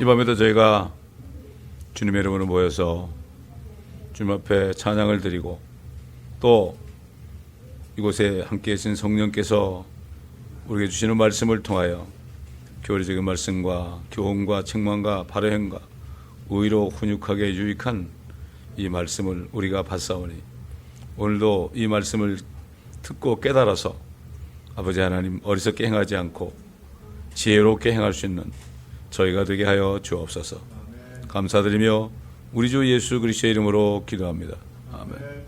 이 밤에도 저희가 주님의 이름으로 모여서 주님 앞에 찬양을 드리고 또 이곳에 함께 계신 성령께서 우리에게 주시는 말씀을 통하여 교리적인 말씀과 교훈과 책망과 바른 행과 의로 훈육하게 유익한 이 말씀을 우리가 받사오니 오늘도 이 말씀을 듣고 깨달아서 아버지 하나님 어리석게 행하지 않고 지혜롭게 행할 수 있는 저희가 되게 하여 주옵소서. 감사드리며 우리 주 예수 그리스도의 이름으로 기도합니다. 아멘.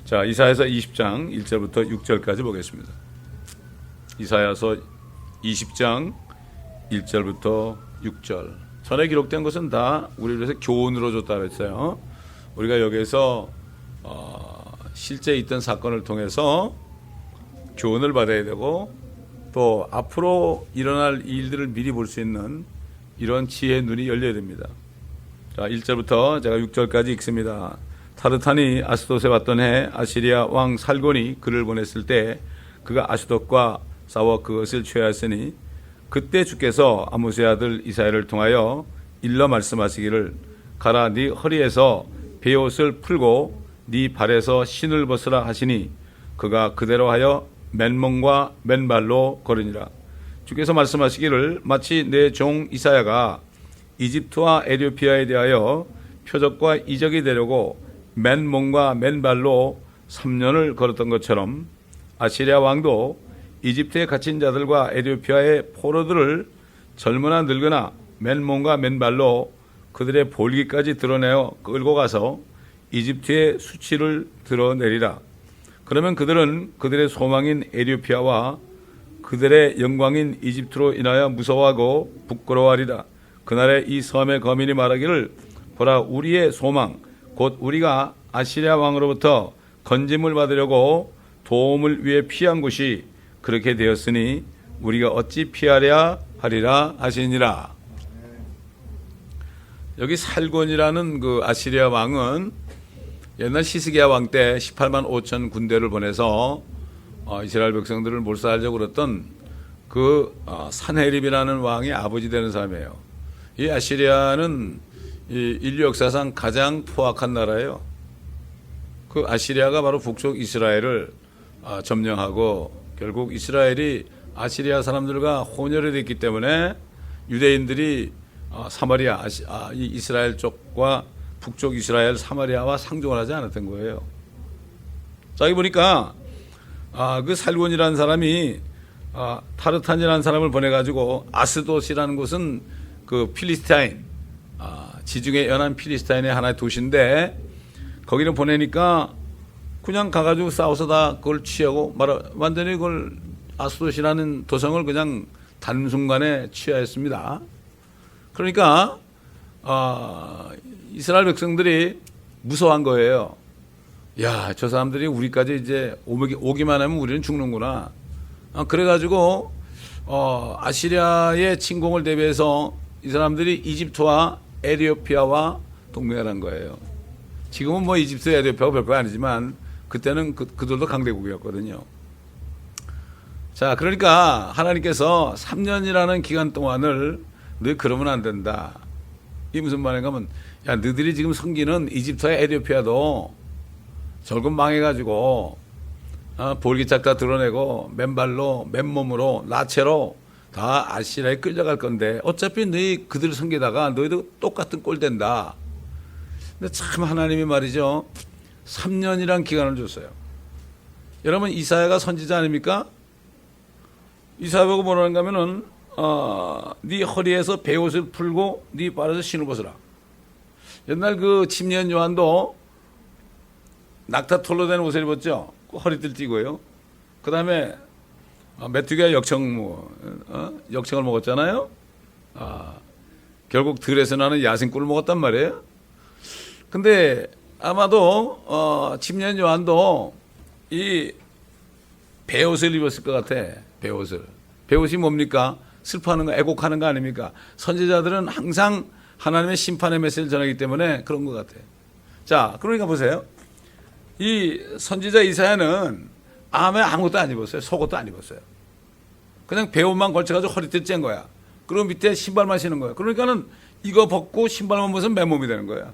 자, 이사야서 20장 1절부터 6절까지 보겠습니다. 이사야서 20장 1절부터 6절. 전에 기록된 것은 다 우리를 위해서 교훈으로 줬다 그랬어요. 우리가 여기에서 실제 있던 사건을 통해서 교훈을 받아야 되고 또 앞으로 일어날 일들을 미리 볼 수 있는 이런 지혜의 눈이 열려야 됩니다. 자, 1절부터 제가 6절까지 읽습니다. 타르탄이 아스돗에 왔던 해 아시리아 왕 살곤이 그를 보냈을 때 그가 아스돗과 싸워 그것을 취하였으니 그때 주께서 아모스의 아들 이사야를 통하여 일러 말씀하시기를 가라 네 허리에서 베옷을 풀고 네 발에서 신을 벗으라 하시니 그가 그대로 하여 맨몸과 맨발로 걸으니라. 주께서 말씀하시기를 마치 내 종 이사야가 이집트와 에티오피아에 대하여 표적과 이적이 되려고 맨몸과 맨발로 3년을 걸었던 것처럼 아시리아 왕도 이집트에 갇힌 자들과 에티오피아의 포로들을 젊으나 늙으나 맨몸과 맨발로 그들의 볼기까지 드러내어 끌고 가서 이집트의 수치를 드러내리라. 그러면 그들은 그들의 소망인 에티오피아와 그들의 영광인 이집트로 인하여 무서워하고 부끄러워하리라. 그날에 이 섬의 거민이 말하기를 보라 우리의 소망 곧 우리가 아시리아 왕으로부터 건짐을 받으려고 도움을 위해 피한 곳이 그렇게 되었으니 우리가 어찌 피하랴 하리라 하시니라. 여기 살곤이라는 그 아시리아 왕은 옛날 시스기야 왕 때 18만 5천 군대를 보내서 이스라엘 백성들을 몰살하려고 그랬던 그 산헤립이라는 왕의 아버지 되는 사람이에요. 이 아시리아는 이 인류 역사상 가장 포악한 나라예요. 그 아시리아가 바로 북쪽 이스라엘을 점령하고 결국 이스라엘이 아시리아 사람들과 혼혈이 됐기 때문에 유대인들이 사마리아 이 이스라엘 쪽과 북쪽 이스라엘 사마리아와 상종을 하지 않았던 거예요. 자, 여기 보니까 그 살곤이라는 사람이 타르탄이라는 사람을 보내가지고 아스돗이라는 곳은 그 필리스타인 지중해 연안 필리스타인의 하나의 도시인데 거기를 보내니까 그냥 가가지고 싸워서 다 그걸 취하고 완전히 그걸 아스돗이라는 도성을 그냥 단순간에 취하였습니다. 그러니까 이스라엘 백성들이 무서워한 거예요. 야, 저 사람들이 우리까지 이제 오기만 하면 우리는 죽는구나. 그래가지고 아시리아의 침공을 대비해서 이 사람들이 이집트와 에티오피아와 동맹을 한 거예요. 지금은 뭐 이집트, 에티오피아가 별거 아니지만 그때는 그들도 강대국이었거든요. 자, 그러니까 하나님께서 3년이라는 기간 동안을 너희 그러면 안 된다. 이게 무슨 말인가 하면 야, 너희들이 지금 섬기는 이집트와 에티오피아도 절금 망해가지고 볼기짝 다 드러내고 맨발로 맨몸으로 나체로 다 아시리아에 끌려갈 건데 어차피 너희 그들을 섬기다가 너희도 똑같은 꼴 된다. 근데 참 하나님이 말이죠 3년이란 기간을 줬어요. 여러분 이사야가 선지자 아닙니까? 이사야 보고 뭐라는가 하면은 네 허리에서 베옷을 풀고 네 발에서 신을 벗으라. 옛날 그 침례 요한도 낙타털로 된 옷을 입었죠. 허리띠를 띠고요. 그 다음에 메뚜기가 역청을 먹었잖아요. 결국 들에서 나는 야생꿀을 먹었단 말이에요. 근데 아마도 침례 요한도 이 베옷을 입었을 것 같아. 베옷이 뭡니까? 슬퍼하는 거, 애곡하는 거 아닙니까? 선지자들은 항상 하나님의 심판의 메시지를 전하기 때문에 그런 것 같아요. 자, 그러니까 보세요. 이 선지자 이사야는 아무것도 안 입었어요. 속옷도 안 입었어요. 그냥 베옷만 걸쳐가지고 허리띠 짠 거야. 그리고 밑에 신발만 신는 거예요. 그러니까는 이거 벗고 신발만 벗으면 맨몸이 되는 거야.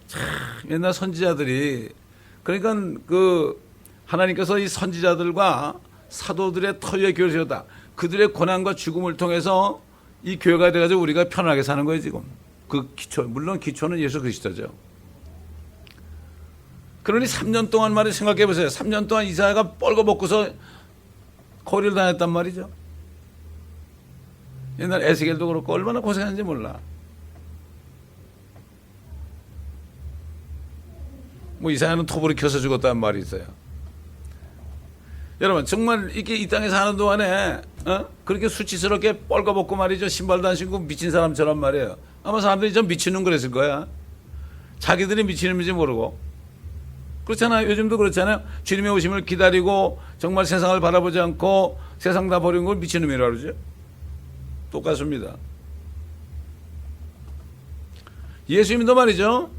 참, 옛날 선지자들이, 그러니까 그 하나님께서 이 선지자들과 사도들의 터위에 교회를 그들의 고난과 죽음을 통해서 이 교회가 돼가지고 우리가 편하게 사는 거예요, 지금. 그 기초, 물론 기초는 예수 그리스도죠. 그러니 3년 동안 말이 생각해 보세요. 3년 동안 이사야가 뻘거벗고서 거리를 다녔단 말이죠. 옛날 에스겔도 그렇고 얼마나 고생했는지 몰라. 뭐 이사야는 톱으로 켜서 죽었다는 말이 있어요. 여러분 정말 이렇게 이 땅에 사는 동안에 그렇게 수치스럽게 뻘거벗고 말이죠. 신발도 안 신고 미친 사람처럼 말이에요. 아마 사람들이 좀 미친놈 그랬을 거야. 자기들이 미친놈인지 모르고. 그렇잖아요. 요즘도 그렇잖아요. 주님의 오심을 기다리고 정말 세상을 바라보지 않고 세상 다 버린 걸 미친놈이라고 그러죠. 똑같습니다. 예수님도 말이죠.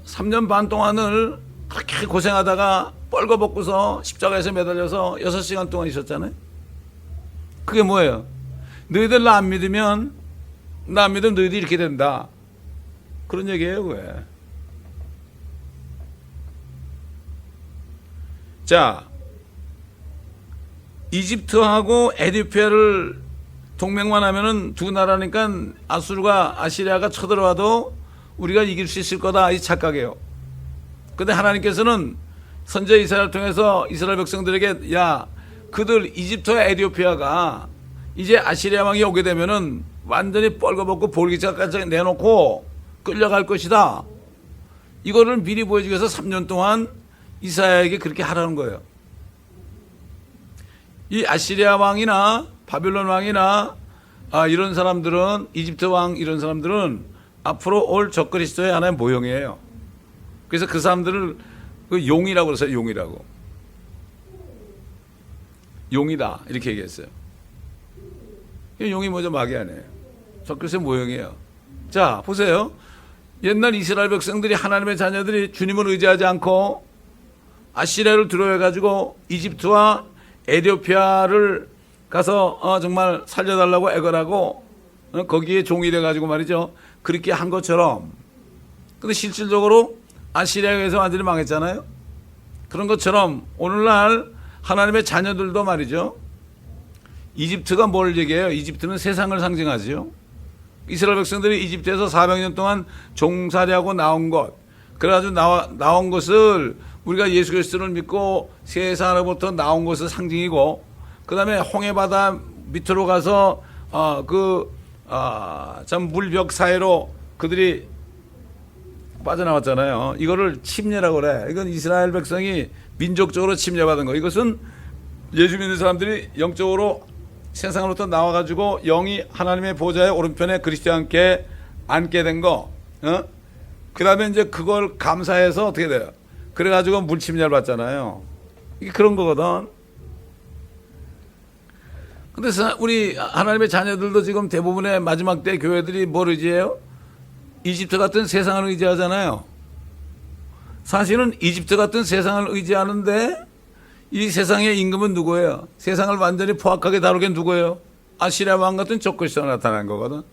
3년 반 동안을 그렇게 고생하다가 뻘거벗고서 십자가에서 매달려서 6시간 동안 있었잖아요. 그게 뭐예요? 너희들 나 안 믿으면 너희들 이렇게 된다. 그런 얘기예요. 그게. 자, 이집트하고 에디오피아를 동맹만 하면은 두 나라니까 아수르가 아시리아가 쳐들어와도 우리가 이길 수 있을 거다 이 착각이에요. 근데 하나님께서는 선지자 이사야를 통해서 이스라엘 백성들에게 야 그들 이집트와 에디오피아가 이제 아시리아 왕이 오게 되면은 완전히 뻘거벗고 볼기차까지 내놓고 끌려갈 것이다. 이거를 미리 보여주기 위해서 3년 동안 이사야에게 그렇게 하라는 거예요. 이 아시리아 왕이나 바빌론 왕이나 이런 사람들은 이집트 왕 이런 사람들은 앞으로 올 적그리스도의 하나의 모형이에요. 그래서 그 사람들을 그 용이라고 그러세요. 용이라고. 용이다 이렇게 얘기했어요. 용이 뭐죠? 마귀 아니에요. 적그리스도의 모형이에요. 자 보세요. 옛날 이스라엘 백성들이 하나님의 자녀들이 주님을 의지하지 않고 아시리아를 두려워해가지고 이집트와 에디오피아를 가서 정말 살려달라고 애걸하고 거기에 종이 돼가지고 말이죠. 그렇게 한 것처럼. 근데 실질적으로 아시리아에서 완전히 망했잖아요. 그런 것처럼 오늘날 하나님의 자녀들도 말이죠. 이집트가 뭘 얘기해요? 이집트는 세상을 상징하죠. 이스라엘 백성들이 이집트에서 400년 동안 종살이하고 나온 것. 그래가지고 나온 것을 우리가 예수 그리스도를 믿고 세상으로부터 나온 것을 상징이고 그 다음에 홍해바다 밑으로 가서 참 물벽 사이로 그들이 빠져나왔잖아요. 이거를 침례라고 그래. 이건 이스라엘 백성이 민족적으로 침례받은 거. 이것은 예수 믿는 사람들이 영적으로 세상으로부터 나와가지고 영이 하나님의 보좌의 오른편에 그리스도와 함께 앉게 된 거. 그 다음에 이제 그걸 감사해서 어떻게 돼요? 그래가지고 물침례를 받잖아요. 이게 그런 거거든. 근데 우리 하나님의 자녀들도 지금 대부분의 마지막 때 교회들이 뭘 의지해요? 이집트 같은 세상을 의지하잖아요. 사실은 이집트 같은 세상을 의지하는데 이 세상의 임금은 누구예요? 세상을 완전히 포악하게 다루게 누구예요? 아시리아 왕 같은 적그리스도가 나타난 거거든.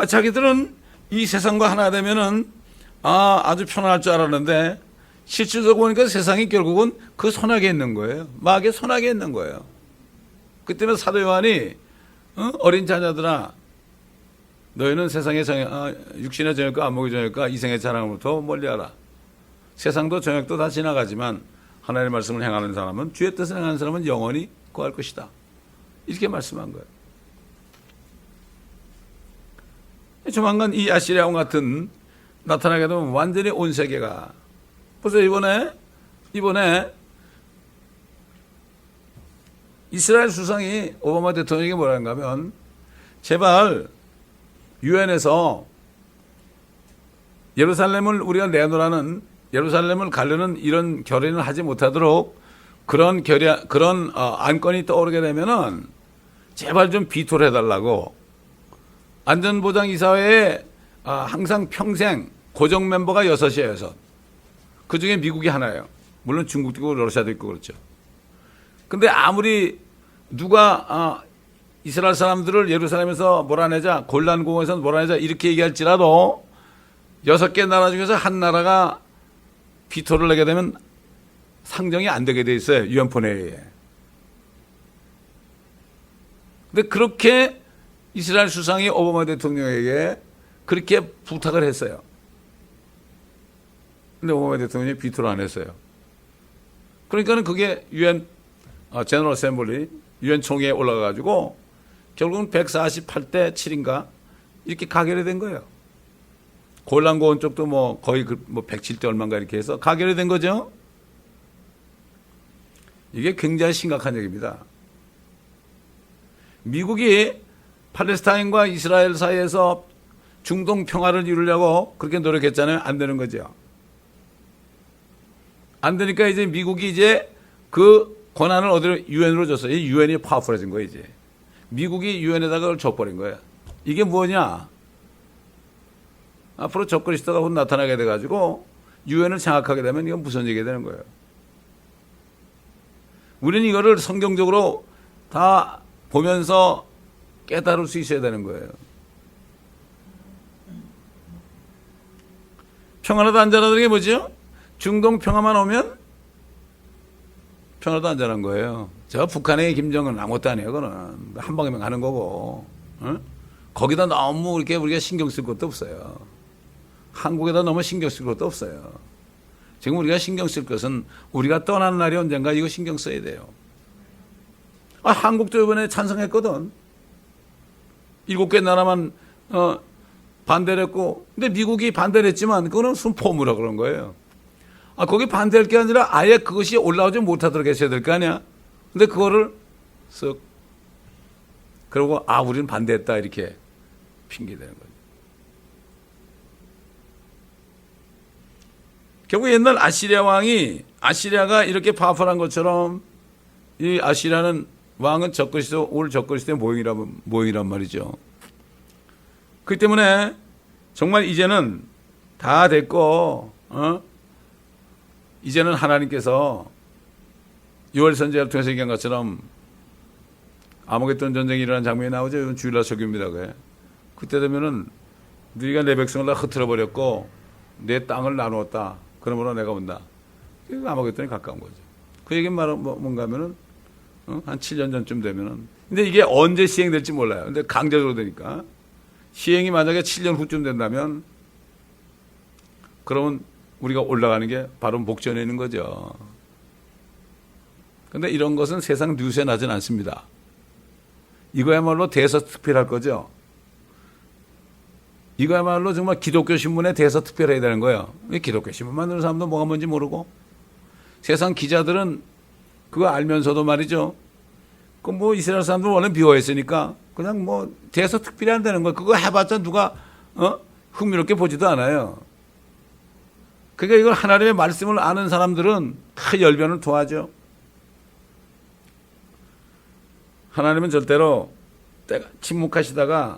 자기들은 이 세상과 하나 되면은 아주 편안할 줄 알았는데 실질적으로 보니까 세상이 결국은 그 손아귀에 있는 거예요. 마귀의 손아귀에 있는 거예요. 그 때문에 사도 요한이 어린 자녀들아 너희는 세상의 육신의 정욕과 안목의 정욕과 이생의 자랑으로부터 멀리하라. 세상도 정욕도 다 지나가지만 하나님의 말씀을 행하는 사람은 주의 뜻을 행하는 사람은 영원히 구할 것이다. 이렇게 말씀한 거예요. 조만간 이 아시리아 왕 같은 나타나게 되면 완전히 온 세계가 보세요. 이번에 이스라엘 수상이 오바마 대통령에게 뭐라는가 하면 제발 유엔에서 예루살렘을 우리가 내놓으라는 예루살렘을 가려는 이런 결의는 하지 못하도록 그런 안건이 떠오르게 되면은 제발 좀 비토를 해달라고. 안전보장이사회에 항상 평생 고정 멤버가 6이에요. 6. 그 중에 미국이 하나예요. 물론 중국도 있고 러시아도 있고 그렇죠. 근데 아무리 누가 이스라엘 사람들을 예루살렘에서 몰아내자, 골란공원에서 몰아내자 이렇게 얘기할지라도 6개 나라 중에서 한 나라가 비토를 내게 되면 상정이 안 되게 돼 있어요. 위원회 내에. 근데 그렇게 이스라엘 수상이 오바마 대통령에게 그렇게 부탁을 했어요. 근데 오바마 대통령이 비토를 안 했어요. 그러니까는 그게 유엔 제너럴 어셈블리 유엔 총회에 올라가가지고 결국은 148대 7인가 이렇게 가결이 된 거예요. 골란고원 쪽도 뭐 거의 뭐 107대 얼마인가 이렇게 해서 가결이 된 거죠. 이게 굉장히 심각한 얘기입니다. 미국이 팔레스타인과 이스라엘 사이에서 중동 평화를 이루려고 그렇게 노력했잖아요. 안 되는 거죠. 안 되니까 이제 미국이 이제 그 권한을 어디로 유엔으로 줬어요. 이 유엔이 파워풀해진 거예요. 이제 미국이 유엔에다가 그걸 줘버린 거예요. 이게 뭐냐? 앞으로 적그리스도가 곧 나타나게 돼가지고 유엔을 장악하게 되면 이건 무슨 얘기가 되는 거예요. 우리는 이거를 성경적으로 다 보면서 깨달을 수 있어야 되는 거예요. 평화라도 안전하다는 게 뭐죠? 중동 평화만 오면 평화도 안전한 거예요. 저 북한의 김정은 아무것도 아니에요. 그거는 한 방에만 가는 거고. 어? 거기다 너무 이렇게 우리가 신경 쓸 것도 없어요. 한국에다 너무 신경 쓸 것도 없어요. 지금 우리가 신경 쓸 것은 우리가 떠나는 날이 언젠가 이거 신경 써야 돼요. 한국도 이번에 찬성했거든. 7개 나라만 반대를 했고, 근데 미국이 반대를 했지만 그거는 순포무라 그런 거예요. 거기 반대할 게 아니라 아예 그것이 올라오지 못하도록 했어야 될 거 아니야. 근데 그거를 쓱 그러고 우리는 반대했다 이렇게 핑계대는 거죠. 결국 옛날 아시리아 왕이 아시리아가 이렇게 파워풀한 것처럼 이 아시리아는 왕은 적그리스도 올 적그리스도의 모형이란 말이죠. 그렇기 때문에 정말 이제는 다 됐고 이제는 하나님께서 요엘 선지자를 통해서 얘기한 것처럼 아무개돈 전쟁이 일어난 장면이 나오죠. 이건 주일날 설교입니다. 그때 되면은 네가 내 백성을 다 흩어져 버렸고 내 땅을 나누었다. 그러므로 내가 온다. 아무개돈이 가까운 거죠. 그 얘기는 뭔가 하면은 한 7년 전쯤 되면은 근데 이게 언제 시행될지 몰라요. 근데 강제적으로 되니까 시행이 만약에 7년 후쯤 된다면 그러면 우리가 올라가는 게 바로 목전에 있는 거죠. 그런데 이런 것은 세상 뉴스에 나진 않습니다. 이거야말로 대서특필할 거죠. 이거야말로 정말 기독교 신문에 대서특필해야 되는 거예요. 기독교 신문 만드는 사람도 뭐가 뭔지 모르고 세상 기자들은 그거 알면서도 말이죠. 그 뭐 이스라엘 사람들 원래 미워했으니까 그냥 뭐 대서특필이 안 되는 거예요. 그거 해봤자 누가 흥미롭게 보지도 않아요. 그러니까 이걸 하나님의 말씀을 아는 사람들은 다 열변을 토하죠. 하나님은 절대로 침묵하시다가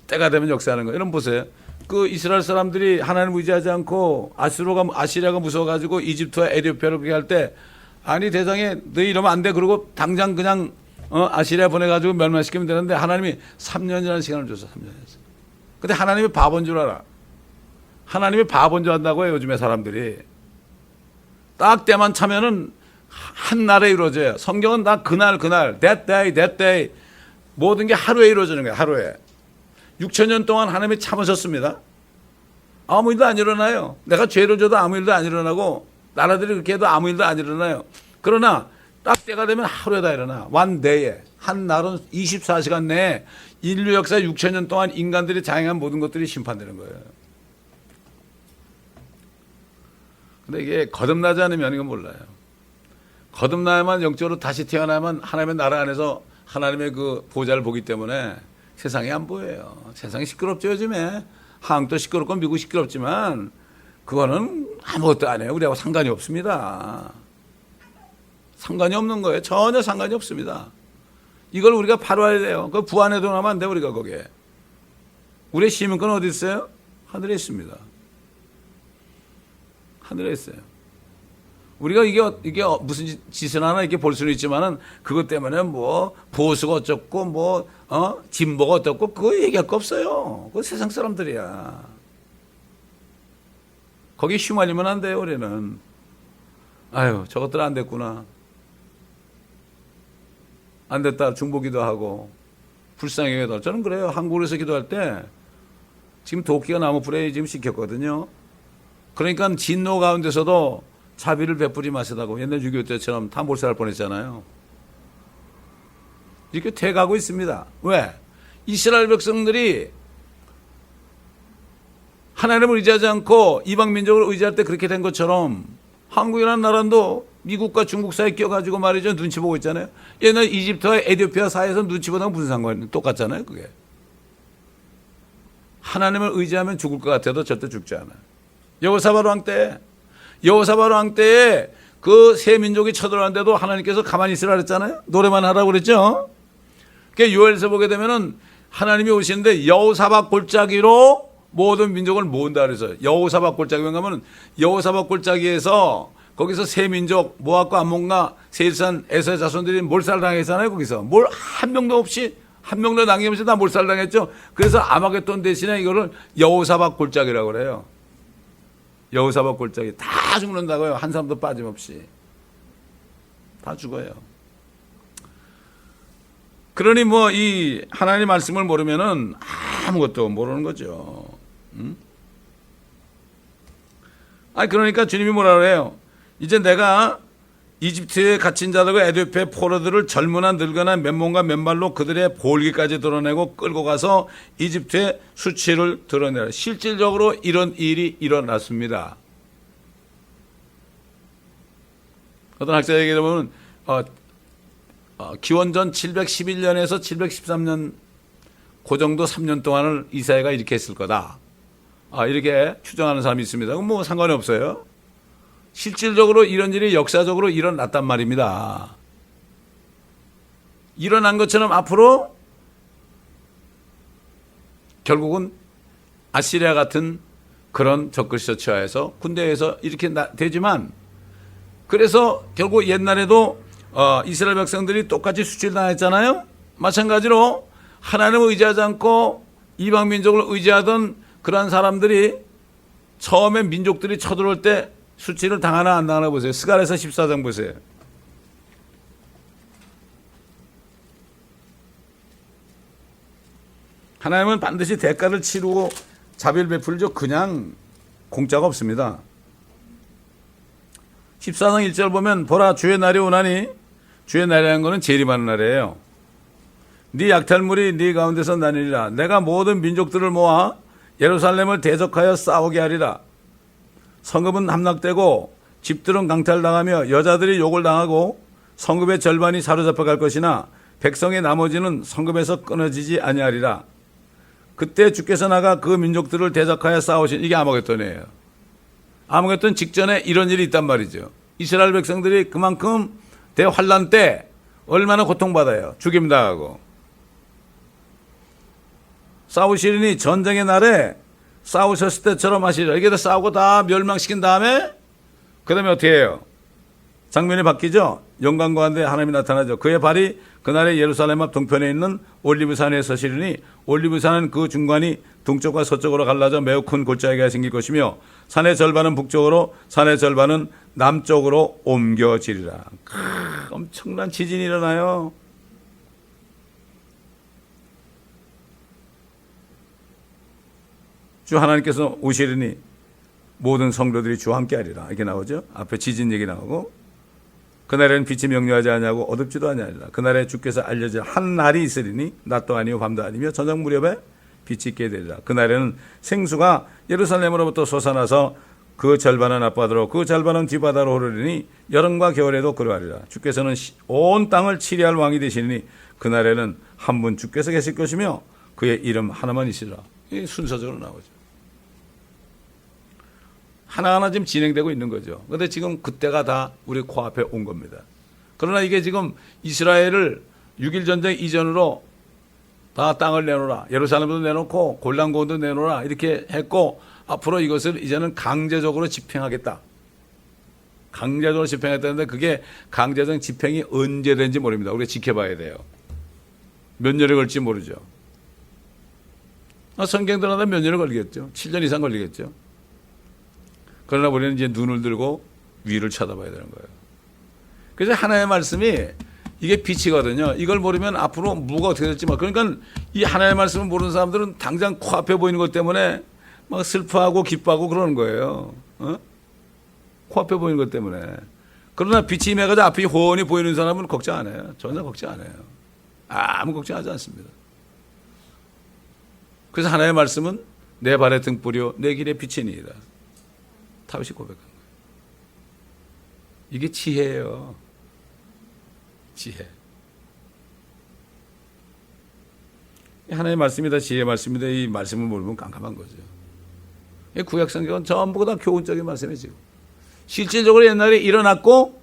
때가 되면 역사하는 거예요. 여러분 보세요. 그 이스라엘 사람들이 하나님을 의지하지 않고 아시리아가 무서워가지고 이집트와 에티오피아를 그렇게 할 때 아니 대장에 너희 이러면 안 돼. 그러고 당장 그냥 아시리아 보내가지고 멸망시키면 되는데 하나님이 3년이라는 시간을 줬어. 3년이었어. 근데 하나님이 바본 줄 알아. 하나님이 바본 줄 안다고요. 요즘에 사람들이. 딱 때만 차면은 한 날에 이루어져요. 성경은 다 그날 that day 모든 게 하루에 이루어지는 거예요. 하루에. 6,000년 동안 하나님이 참으셨습니다. 아무 일도 안 일어나요. 내가 죄를 져도 아무 일도 안 일어나고 나라들이 그렇게 해도 아무 일도 안 일어나요. 그러나 딱 때가 되면 하루에 다 일어나. one day에. 한 날은 24시간 내에 인류 역사 6,000년 동안 인간들이 자행한 모든 것들이 심판되는 거예요. 근데 이게 거듭나지 않으면 이건 몰라요. 거듭나야만 영적으로 다시 태어나야만 하나님의 나라 안에서 하나님의 그 보좌를 보기 때문에 세상이 안 보여요. 세상이 시끄럽죠, 요즘에. 한국도 시끄럽고 미국 시끄럽지만 그거는 아무것도 안 해요. 우리하고 상관이 없습니다. 상관이 없는 거예요. 전혀 상관이 없습니다. 이걸 우리가 바로 알아야 돼요. 그 부안해도 나면 안 돼, 우리가 거기에. 우리의 시민권 어디 있어요? 하늘에 있습니다. 하늘에 있어요. 우리가 이게 무슨 짓을 하나 이렇게 볼 수는 있지만은 그것 때문에 뭐 보수가 어쩌고 뭐 진보가 어떻고 그거 얘기할 거 없어요. 그거 세상 사람들이야. 거기 휘말리면 안 돼요. 우리는. 아유, 저것들 안 됐구나. 안 됐다 중보기도 하고 불쌍히 해도 저는 그래요. 한국에서 기도할 때 지금 도끼가 나무 불에 지금 시켰거든요. 그러니까 진노 가운데서도 자비를 베풀이 마시다고 옛날 6.25 때처럼 다 몰살할 뻔했잖아요. 이렇게 돼가고 있습니다. 왜? 이스라엘 백성들이 하나님을 의지하지 않고 이방 민족을 의지할 때 그렇게 된 것처럼 한국이라는 나라도 미국과 중국 사이에 껴가지고 말이죠. 눈치 보고 있잖아요. 옛날 이집트와 에티오피아 사이에서 눈치 보다가 무슨 상관이에요? 똑같잖아요. 그게. 하나님을 의지하면 죽을 것 같아도 절대 죽지 않아요. 여호사밧 왕 때에 그 세 민족이 쳐들어왔는데도 하나님께서 가만히 있으라 그랬잖아요. 노래만 하라고 그랬죠. 그러니까 요엘서 보게 되면은 하나님이 오시는데 여호사밧 골짜기로 모든 민족을 모은다 그래서 여호사밧 골짜기 가면은 여호사밧 골짜기에서 거기서 세 민족 모압과 암몬과 세일산 에서의 자손들이 몰살당했잖아요. 거기서 뭘 한 명도 없이 한 명도 남김없이 다 몰살당했죠. 그래서 아마겟돈 대신에 이거를 여호사밧 골짜기라고 그래요. 여호사밧 골짜기 다 죽는다고요. 한 사람도 빠짐없이 다 죽어요. 그러니 뭐 이 하나님의 말씀을 모르면은 아무것도 모르는 거죠. 그러니까 주님이 뭐라 그래요? 이제 내가 이집트에 갇힌 자들과 에티오피아의 포로들을 젊으나 늙거나 맨몸과 맨발로 그들의 볼기까지 드러내고 끌고 가서 이집트의 수치를 드러내라. 실질적으로 이런 일이 일어났습니다. 어떤 학자 얘기를 보면 기원전 711년에서 713년 그 정도 3년 동안을 이사야가 이렇게 했을 거다. 이렇게 추정하는 사람이 있습니다. 그럼 뭐 상관이 없어요. 실질적으로 이런 일이 역사적으로 일어났단 말입니다. 일어난 것처럼 앞으로 결국은 아시리아 같은 그런 적그리스도처에서 군대에서 이렇게 되지만 그래서 결국 옛날에도 이스라엘 백성들이 똑같이 수치당했잖아요. 마찬가지로 하나님을 의지하지 않고 이방 민족을 의지하던 그러한 사람들이 처음에 민족들이 쳐들어올 때 수치를 당하나 안 당하나 보세요. 스가랴서 14장 보세요. 하나님은 반드시 대가를 치르고 자비를 베풀죠. 그냥 공짜가 없습니다. 14장 1절 보면 보라 주의 날이 오나니 주의 날이라는 것은 재림하는 날이에요. 네 약탈물이 네 가운데서 나뉘리라. 내가 모든 민족들을 모아 예루살렘을 대적하여 싸우게 하리라. 성읍은 함락되고 집들은 강탈당하며 여자들이 욕을 당하고 성읍의 절반이 사로잡혀 갈 것이나 백성의 나머지는 성읍에서 끊어지지 아니하리라. 그때 주께서 나가 그 민족들을 대적하여 싸우신 이게 아마겟돈이에요. 아마겟돈 직전에 이런 일이 있단 말이죠. 이스라엘 백성들이 그만큼 대환란 때 얼마나 고통받아요. 죽임당하고. 싸우시리니 전쟁의 날에 싸우셨을 때처럼 하시리라. 이게 다 싸우고 다 멸망시킨 다음에 그 다음에 어떻게 해요? 장면이 바뀌죠. 영광과 한데 하나님이 나타나죠. 그의 발이 그날의 예루살렘 앞 동편에 있는 올리브산에 서시리니 올리브산은 그 중간이 동쪽과 서쪽으로 갈라져 매우 큰 골짜기가 생길 것이며 산의 절반은 북쪽으로 산의 절반은 남쪽으로 옮겨지리라. 엄청난 지진이 일어나요. 주 하나님께서 오시리니 모든 성도들이 주와 함께하리라. 이렇게 나오죠. 앞에 지진 얘기 나오고 그날에는 빛이 명료하지 아니하고 어둡지도 아니하리라. 그날에 주께서 알려질 한 날이 있으리니 낮도 아니요 밤도 아니며 저녁 무렵에 빛이 있게 되리라. 그날에는 생수가 예루살렘으로부터 솟아나서 그 절반은 앞바다로 그 절반은 뒷바다로 흐르리니 여름과 겨울에도 그러하리라. 주께서는 온 땅을 치리할 왕이 되시니 그날에는 한 분 주께서 계실 것이며 그의 이름 하나만 있으리라. 이 순서적으로 나오죠. 하나하나 지금 진행되고 있는 거죠. 그런데 지금 그때가 다 우리 코앞에 온 겁니다. 그러나 이게 지금 이스라엘을 6.1 전쟁 이전으로 다 땅을 내놓으라. 예루살렘도 내놓고 골란고도 내놓으라. 이렇게 했고 앞으로 이것을 이제는 강제적으로 집행하겠다. 강제적으로 집행했다는데 그게 강제적 집행이 언제 된지 모릅니다. 우리가 지켜봐야 돼요. 몇 년에 걸릴지 모르죠. 성경 들어가다 몇 년을 걸리겠죠. 7년 이상 걸리겠죠. 그러나 우리는 이제 눈을 들고 위를 쳐다봐야 되는 거예요. 그래서 하나님의 말씀이 이게 빛이거든요. 이걸 모르면 앞으로 뭐가 어떻게 될지 그러니까 이 하나님의 말씀을 모르는 사람들은 당장 코앞에 보이는 것 때문에 막 슬퍼하고 기뻐하고 그러는 거예요. 코앞에 보이는 것 때문에. 그러나 빛이 임해가지고 앞이 훤히 보이는 사람은 걱정 안 해요. 전혀 걱정 안 해요. 아무 걱정하지 않습니다. 그래서 하나님의 말씀은 내 발의 등불이요 내 길의 빛이니이다. 다윗이 고백한 거예요. 이게 지혜예요. 지혜. 하나님의 말씀이다 지혜의 말씀이다. 이 말씀을 모르면 깜깜한 거죠. 이 구약성경은 전부 다 교훈적인 말씀이지요. 실질적으로 옛날에 일어났고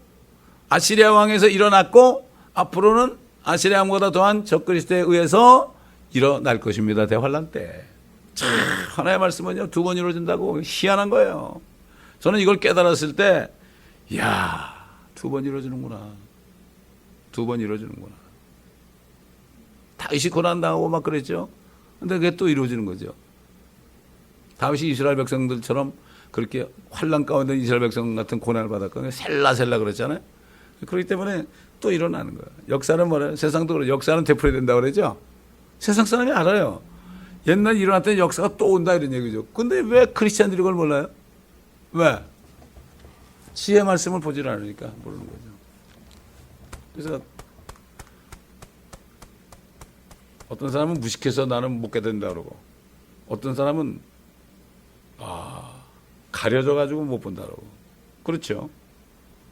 아시리아 왕에서 일어났고 앞으로는 아시리아 왕보다 더한 적그리스도에 의해서 일어날 것입니다. 대환란 때. 참 하나님의 말씀은요 2번 이루어진다고 희한한 거예요. 저는 이걸 깨달았을 때 이야 2번 이루어지는구나. 2번 이루어지는구나. 다윗이 고난당하고 막 그랬죠. 근데 그게 또 이루어지는 거죠. 다윗이 이스라엘 백성들처럼 그렇게 환난 가운데 이스라엘 백성 같은 고난을 받았거든요. 셀라셀라 그랬잖아요. 그렇기 때문에 또 일어나는 거예요. 역사는 뭐래요? 세상도 그래요. 역사는 되풀이 된다고 그러죠. 세상 사람이 알아요. 옛날 일어났던 역사가 또 온다 이런 얘기죠. 근데 왜 크리스찬들이 그걸 몰라요? 왜? 지혜 말씀을 보질 않으니까 모르는 거죠. 그래서 어떤 사람은 무식해서 나는 못 깨닫는다 그러고 어떤 사람은 가려져가지고 못 본다 그러고 그렇죠.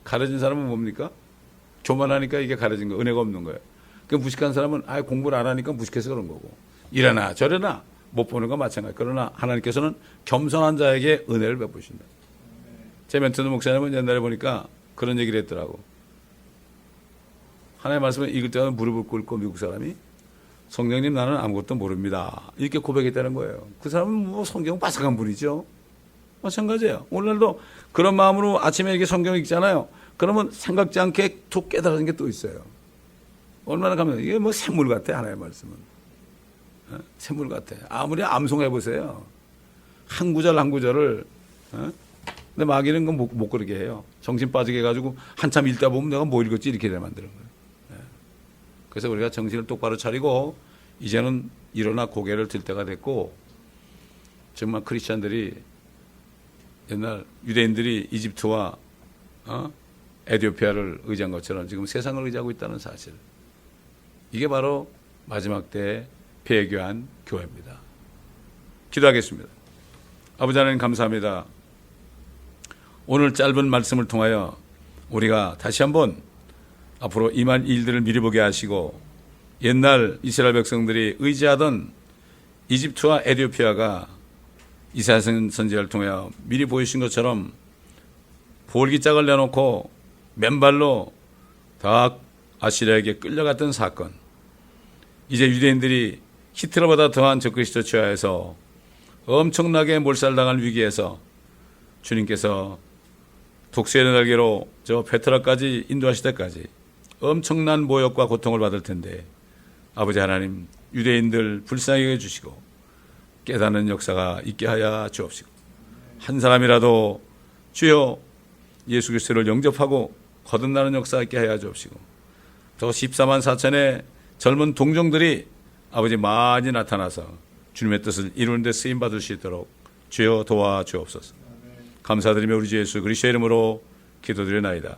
가려진 사람은 뭡니까? 교만하니까 이게 가려진 거 은혜가 없는 거예요. 그 무식한 사람은 공부를 안 하니까 무식해서 그런 거고 이래나 저래나 못 보는 건 마찬가지. 그러나 하나님께서는 겸손한 자에게 은혜를 베푸신다. 제 멘토는 목사님은 옛날에 보니까 그런 얘기를 했더라고. 하나님의 말씀을 읽을 때마다 무릎을 꿇고 미국 사람이 성령님 나는 아무것도 모릅니다. 이렇게 고백했다는 거예요. 그 사람은 뭐 성경 빠삭한 분이죠. 마찬가지예요. 오늘날도 그런 마음으로 아침에 이렇게 성경 읽잖아요. 그러면 생각지 않게 툭 깨달은 게 또 있어요. 얼마나 가면 이게 뭐 샘물 같아 하나님의 말씀은. 샘물 같아. 아무리 암송해 보세요. 한 구절 한 구절을. 근데 마귀는 그건 못 그러게 해요. 정신 빠지게 해가지고 한참 읽다 보면 내가 뭐 읽었지 이렇게 만드는 거예요. 그래서 우리가 정신을 똑바로 차리고 이제는 일어나 고개를 들 때가 됐고 정말 크리스찬들이 옛날 유대인들이 이집트와 에티오피아를 의지한 것처럼 지금 세상을 의지하고 있다는 사실. 이게 바로 마지막 때에 폐교한 교회입니다. 기도하겠습니다. 아버지 하나님 감사합니다. 오늘 짧은 말씀을 통하여 우리가 다시 한번 앞으로 임할 일들을 미리 보게 하시고 옛날 이스라엘 백성들이 의지하던 이집트와 에티오피아가 이사야 선지자를 통하여 미리 보여주신 것처럼 볼기짝을 내놓고 맨발로 다 아시리아에게 끌려갔던 사건. 이제 유대인들이 히틀러보다 더한 적그리스도 취하에서 엄청나게 몰살당할 위기에서 주님께서 독수리의 날개로 저 페트라까지 인도하실 때까지 엄청난 모욕과 고통을 받을 텐데 아버지 하나님 유대인들 불쌍하게 해주시고 깨닫는 역사가 있게 하여 주옵시고 한 사람이라도 주여 예수 그리스도를 영접하고 거듭나는 역사가 있게 하여 주옵시고 저 14만 4천의 젊은 동정들이 아버지 많이 나타나서 주님의 뜻을 이루는 데 쓰임받을 수 있도록 주여 도와주옵소서. 감사드리며 우리 주 예수 그리스도의 이름으로 기도드리나이다.